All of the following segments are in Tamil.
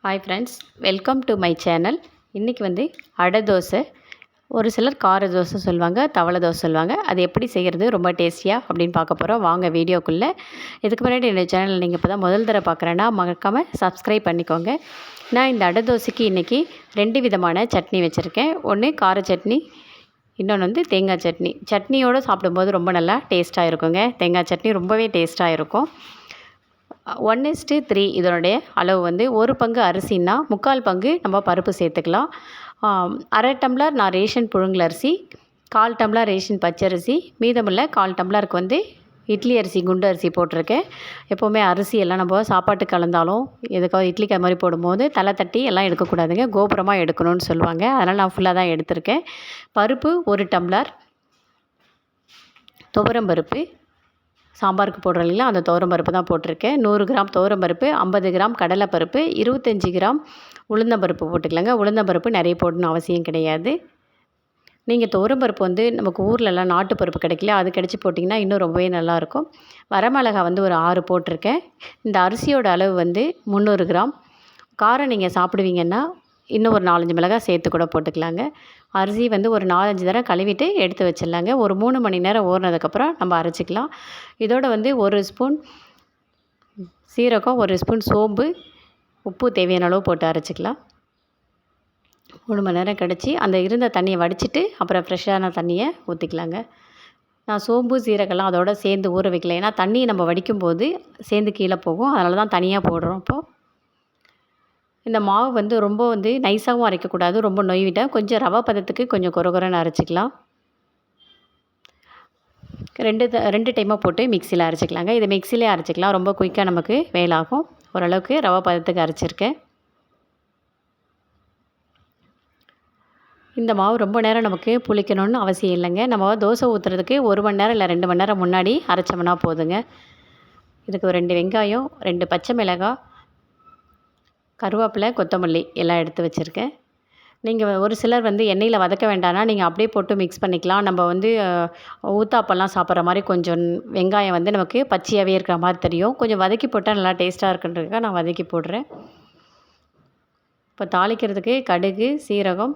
Hi friends, welcome to my channel. இன்றைக்கி வந்து அடை தோசை, ஒரு சிலர் கார தோசை சொல்லுவாங்க, தவளை தோசை சொல்லுவாங்க. அது எப்படி செய்கிறது ரொம்ப டேஸ்டியாக அப்படின்னு பார்க்க போகிறோம். வாங்க வீடியோக்குள்ளே. இதுக்கு முன்னாடி என்னோடய சேனல் நீங்கள் இப்போ தான் முதல் தடவை பார்க்குறேன்னா மறக்காமல் சப்ஸ்கிரைப் பண்ணிக்கோங்க. நான் இந்த அடை தோசைக்கு இன்றைக்கி 2 விதமான சட்னி வச்சுருக்கேன். ஒன்று கார சட்னி, இன்னொன்று வந்து தேங்காய் சட்னி. சட்னியோடு சாப்பிடும்போது ரொம்ப நல்லா டேஸ்ட்டாக இருக்குங்க. தேங்காய் சட்னி ரொம்பவே டேஸ்ட்டாக இருக்கும். 1:3 இதனுடைய அளவு வந்து 1 பங்கு அரிசின்னா 3/4 பங்கு நம்ம பருப்பு சேர்த்துக்கலாம். 1/2 டம்ளர் நான் ரேஷன் புழுங்கல் அரிசி, 1/4 டம்ளர் ரேஷன் பச்சரிசி, மீதமுள்ள 1/4 டம்ளருக்கு வந்து இட்லி அரிசி, குண்டு அரிசி போட்டிருக்கேன். எப்போவுமே அரிசி எல்லாம் நம்ம சாப்பாட்டுக்கு கலந்தாலும் எதுக்காவது இட்லிக்கு அது மாதிரி போடும்போது தலை தட்டி எல்லாம் எடுக்கக்கூடாதுங்க, கோபுரமாக எடுக்கணும்னு சொல்லுவாங்க. அதனால் நான் ஃபுல்லாக தான் எடுத்திருக்கேன். பருப்பு 1 டம்ளர், துவரம் பருப்பு, சாம்பாருக்கு போடுறோம் இல்லைங்களா, அந்த துவரம் பருப்பு தான் போட்டிருக்கேன். 100 கிராம் துவரம் பருப்பு, 50 கிராம் கடலைப்பருப்பு, 25 கிராம் உளுந்தம்பருப்பு போட்டுக்கலாங்க. உளுந்தம்பருப்பு நிறைய போடணும் அவசியம் கிடையாது. நீங்கள் துவரம் பருப்பு வந்து நமக்கு ஊர்லலாம் நாட்டு பருப்பு கிடைக்கல, அது கிடச்சி போட்டிங்கன்னா இன்னும் ரொம்பவே நல்லாயிருக்கும். வரமிளகா வந்து ஒரு 6 போட்டிருக்கேன். இந்த அரிசியோட அளவு வந்து 300 கிராம். காரம் நீங்கள் சாப்பிடுவீங்கன்னா இன்னும் ஒரு 4-5 மிளகாய் சேர்த்து கூட போட்டுக்கலாங்க. அரிசி வந்து ஒரு 4-5 தடவை கழுவிட்டு எடுத்து வச்சிடலாங்க. ஒரு 3 மணி நேரம் ஊறினதுக்கப்புறம் நம்ம அரைச்சிக்கலாம். இதோட வந்து 1 ஸ்பூன் சீரகம், 1 ஸ்பூன் சோம்பு, உப்பு தேவையான அளவு போட்டு அரைச்சிக்கலாம். 3 மணி நேரம் கழிச்சு அந்த இருந்த தண்ணியை வடிச்சிட்டு அப்புறம் ஃப்ரெஷ்ஷான தண்ணியை ஊற்றிக்கலாங்க. நான் சோம்பு சீரகம்லாம் அதோட சேர்ந்து ஊற வைக்கல, ஏன்னா தண்ணியை நம்ம வடிக்கும்போது சேர்ந்து கீழே போகும். அதனால தான் தனியாக போடுறோம். இப்போது இந்த மாவு வந்து ரொம்ப வந்து நைஸாகவும் அரைக்கக்கூடாது, ரொம்ப நொய்விட்டால் கொஞ்சம் ரவை பதத்துக்கு கொஞ்சம் கொரகொரன்னு அரைச்சிக்கலாம். 2 டைமாக போட்டு மிக்சியில் அரைச்சிக்கலாங்க. இதை மிக்சிலே அரைச்சிக்கலாம், ரொம்ப குயிக்காக நமக்கு வேலாகும். ஓரளவுக்கு ரவை பதத்துக்கு அரைச்சிருக்கேன். இந்த மாவு ரொம்ப நேரம் நமக்கு புளிக்கணும்னு அவசியம் இல்லைங்க. நம்ம தோசை ஊற்றுறதுக்கு 1 மணி நேரம் இல்லை 2 மணி நேரம் முன்னாடி அரைச்சோம்னா போதுங்க. இதுக்கு ஒரு 2 வெங்காயம், 2 பச்சை மிளகாய், கருவேப்பிலை, கொத்தமல்லி எல்லாம் எடுத்து வச்சுருக்கேன். நீங்கள் ஒரு சிலர் வந்து எண்ணெயில் வதக்க வேண்டாம்னா நீங்கள் அப்படியே போட்டு மிக்ஸ் பண்ணிக்கலாம். நம்ம வந்து ஊத்தாப்பெல்லாம் சாப்பிட்ற மாதிரி கொஞ்சம் வெங்காயம் வந்து நமக்கு பச்சையாகவே இருக்கிற மாதிரி தெரியும். கொஞ்சம் வதக்கி போட்டால் நல்லா டேஸ்ட்டாக இருக்குன்றதுக்காக நான் வதக்கி போடுறேன். இப்போ தாளிக்கிறதுக்கு கடுகு, சீரகம்,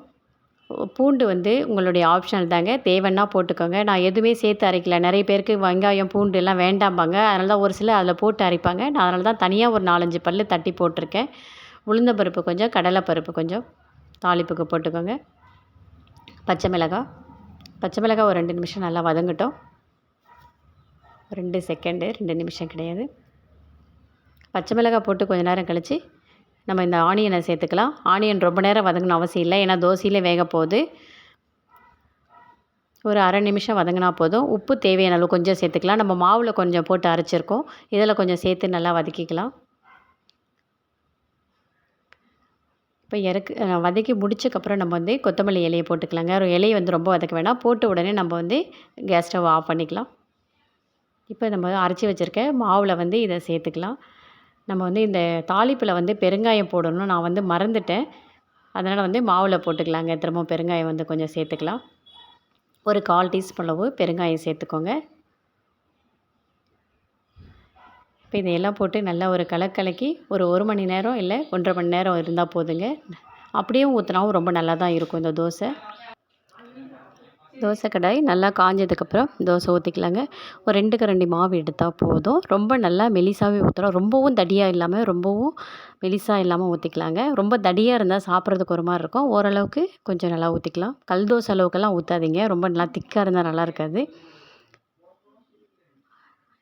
பூண்டு வந்து உங்களுடைய ஆப்ஷனல் தாங்க, தேவைன்னா போட்டுக்கோங்க. நான் எதுவுமே சேர்த்து அரைக்கல. நிறைய பேருக்கு வெங்காயம் பூண்டு எல்லாம் வேண்டாம்பாங்க. அதனால தான் ஒரு சிலர் அதில் போட்டு அரைப்பாங்க. நான் அதனால தான் தனியாக ஒரு 4-5 பல் தட்டி போட்டிருக்கேன். உளுந்தம்பருப்பு கொஞ்சம், கடலைப்பருப்பு கொஞ்சம் தாளிப்புக்கு போட்டுக்கோங்க. பச்சை மிளகாய் ஒரு 2 நிமிஷம் நல்லா வதங்கட்டும். 2 செகண்டு, 2 நிமிஷம் கிடையாது. பச்சை மிளகாய் போட்டு கொஞ்சம் நேரம் கழித்து நம்ம இந்த ஆனியனை சேர்த்துக்கலாம். ஆனியன் ரொம்ப நேரம் வதங்கணும் அவசியம் இல்லை, ஏன்னா தோசையிலே வேக போகுது. ஒரு அரை நிமிஷம் வதங்கினா போதும். உப்பு தேவையான அளவு கொஞ்சம் சேர்த்துக்கலாம். நம்ம மாவில் கொஞ்சம் போட்டு அரைச்சிருக்கோம், இதில் கொஞ்சம் சேர்த்து நல்லா வதக்கிக்கலாம். இப்போ வதக்கி முடிச்சக்கப்புறம் நம்ம வந்து கொத்தமல்லி இலையை போட்டுக்கலாங்க. ஒரு இலையை வந்து ரொம்ப வதக்க வேணாம், போட்ட உடனே நம்ம வந்து கேஸ் ஸ்டவ் ஆஃப் பண்ணிக்கலாம். இப்போ நம்ம அரைச்சி வச்சுருக்க மாவில் வந்து இதை சேர்த்துக்கலாம். நம்ம வந்து இந்த தாளிப்பில் வந்து பெருங்காயம் போடணும், நான் வந்து மறந்துட்டேன். அதனால் வந்து மாவில் போட்டுக்கலாங்க. திரும்ப பெருங்காயம் வந்து கொஞ்சம் சேர்த்துக்கலாம். ஒரு 1/4 டீஸ்பூன் அளவு பெருங்காயம் சேர்த்துக்கோங்க. இப்போ இதையெல்லாம் போட்டு நல்லா ஒரு கலக்கி ஒரு 1 மணி நேரம் இல்லை 1.5 மணி நேரம் இருந்தால் போதுங்க. அப்படியே ஊற்றினாவும் ரொம்ப நல்லா தான் இருக்கும் இந்த தோசை. தோசை கடாய் நல்லா காஞ்சதுக்கப்புறம் தோசை ஊற்றிக்கலாங்க. ஒரு 2 கரண்டி மாவு எடுத்தால் போதும். ரொம்ப நல்லா மெலிசாவே ஊற்றணும், ரொம்பவும் தடியாக இல்லாமல் ரொம்பவும் மெலிசாக இல்லாமல் ஊற்றிக்கலாங்க. ரொம்ப தடியாக இருந்தால் சாப்பிட்றதுக்கு ஒரு மாதிரி இருக்கும். ஓரளவுக்கு கொஞ்சம் நல்லா ஊற்றிக்கலாம். கல் தோசை அளவுக்கெல்லாம் ஊற்றாதீங்க, ரொம்ப நல்லா திக்காக இருந்தால் நல்லா இருக்காது.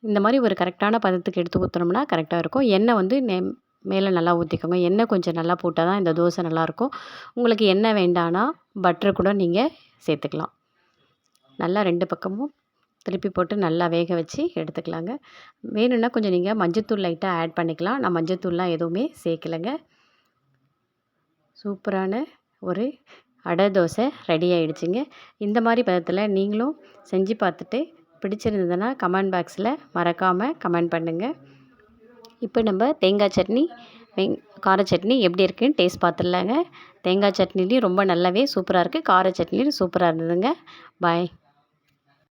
இந்த மாதிரி ஒரு கரெக்டான பதத்துக்கு எடுத்து ஊற்றினோம்னா கரெக்டாக இருக்கும். எண்ணெய் வந்து மேலே நல்லா ஊற்றிக்கோங்க. எண்ணெய் கொஞ்சம் நல்லா போட்டால் தான் இந்த தோசை நல்லாயிருக்கும். உங்களுக்கு எண்ணெய் வேண்டான்னா பட்டர் கூட நீங்கள் சேர்த்துக்கலாம். நல்லா 2 பக்கமும் திருப்பி போட்டு நல்லா வேக வச்சு எடுத்துக்கலாங்க. வேணும்னா கொஞ்சம் நீங்கள் மஞ்சத்தூள் லைட்டாக ஆட் பண்ணிக்கலாம். நான் மஞ்சத்தூள்லாம் எதுவுமே சேர்க்கலைங்க. சூப்பரான ஒரு அடை தோசை ரெடி ஆகிடுச்சிங்க. இந்த மாதிரி பதத்தில் நீங்களும் செஞ்சு பார்த்துட்டு பிடிச்சிருந்ததுன்னா கமெண்ட் பாக்ஸில் மறக்காமல் கமெண்ட் பண்ணுங்கள். இப்போ நம்ம தேங்காய் சட்னி, கார சட்னி எப்படி இருக்குன்னு டேஸ்ட் பார்த்துடலாங்க. தேங்காய் சட்னிலையும் ரொம்ப நல்லாவே சூப்பராக இருக்குது, கார சட்னிலையும் சூப்பராக இருந்ததுங்க. பாய்.